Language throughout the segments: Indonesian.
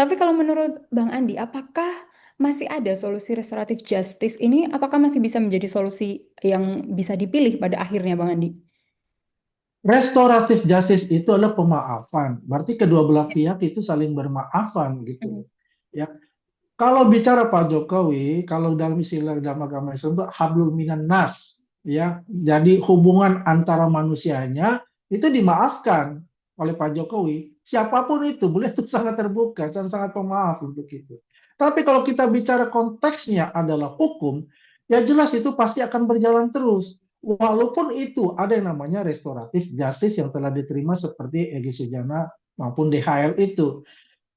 Tapi kalau menurut Bang Andi, apakah masih ada solusi restoratif justice ini? Apakah masih bisa menjadi solusi yang bisa dipilih pada akhirnya, Bang Andi? Restoratif justice itu adalah pemaafan. Berarti kedua belah pihak itu saling bermaafan Mhm. gitu. Ya, kalau bicara Pak Jokowi, kalau dalam istilah dalam agama Islam itu hablum minan nas, ya. Jadi hubungan antara manusianya itu dimaafkan oleh Pak Jokowi. Siapapun itu, beliau itu sangat terbuka dan sangat pemaaf untuk itu. Tapi kalau kita bicara konteksnya adalah hukum, ya jelas itu pasti akan berjalan terus. Walaupun itu ada yang namanya restoratif justice yang telah diterima seperti Egy Sujana maupun DHL itu.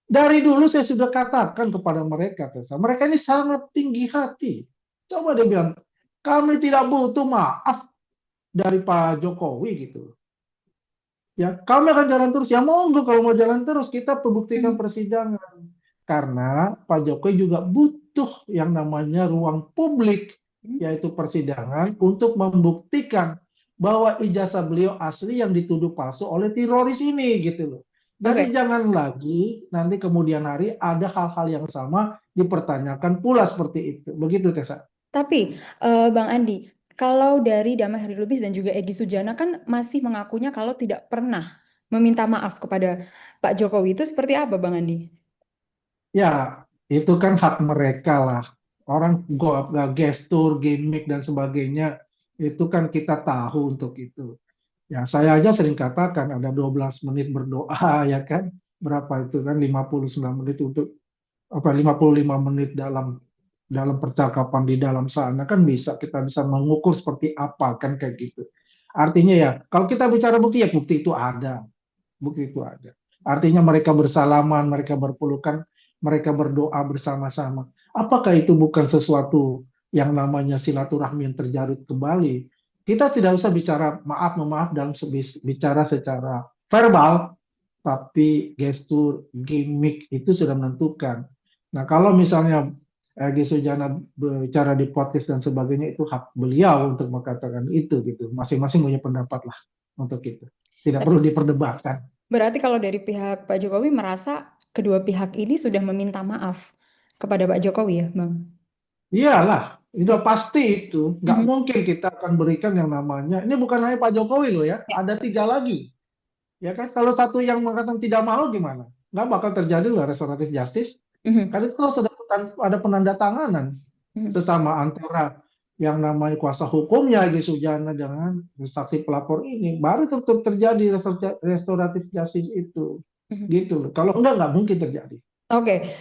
Dari dulu saya sudah katakan kepada mereka, Tessa, mereka ini sangat tinggi hati. Coba dia bilang, kami tidak butuh maaf dari Pak Jokowi gitu. Ya, kami akan jalan terus. Ya monggo kalau mau jalan terus, kita Mhm. pembuktikan persidangan. Karena Pak Jokowi juga butuh yang namanya ruang publik, yaitu persidangan, untuk membuktikan bahwa ijazah beliau asli yang dituduh palsu oleh teroris ini gitu loh. Jadi Oke, jangan lagi nanti kemudian hari ada hal-hal yang sama dipertanyakan pula seperti itu. Begitu Tessa. tapi Bang Andi, kalau dari Damai Hari Lubis dan juga Egy Sujana kan masih mengakunya kalau tidak pernah meminta maaf kepada Pak Jokowi itu seperti apa, Bang Andi? Ya, itu kan hak mereka lah. Orang gestur, gimmick dan sebagainya itu kan kita tahu untuk itu. Ya, saya aja sering katakan ada 12 menit berdoa ya kan. Berapa itu kan 59 menit untuk 55 menit dalam dalam percakapan di dalam sana kan bisa kita bisa mengukur seperti apa kan kayak gitu. Artinya ya, kalau kita bicara bukti ya bukti itu ada, bukti itu ada. Artinya mereka bersalaman, mereka berpelukan, mereka berdoa bersama-sama. Apakah itu bukan sesuatu yang namanya silaturahmi yang terjalin kembali? Kita tidak usah bicara maaf memaaf dalam bicara secara verbal, tapi gestur, gimmick itu sudah menentukan. Nah, kalau misalnya Egy Sujana bicara di podcast dan sebagainya itu hak beliau untuk mengatakan itu gitu. Masing-masing punya pendapat lah untuk itu. Tidak Tapi perlu diperdebatkan. berarti kalau dari pihak Pak Jokowi merasa kedua pihak ini sudah meminta maaf kepada Pak Jokowi ya, Bang? Iyalah, itu Oke. pasti itu. Nggak Mhm. mungkin kita akan berikan yang namanya, ini bukan hanya Pak Jokowi loh ya, ada tiga lagi. Ya kan, kalau satu yang mengatakan tidak mau gimana? Nggak bakal terjadi loh restoratif justice. Mhm. Karena itu harus ada penanda tanganan Mhm. sesama antara yang namanya kuasa hukumnya Egy Sujana dengan saksi pelapor ini. Baru tetap terjadi restoratif justice itu. Mhm. Gitu loh. Kalau enggak mungkin terjadi. Oke.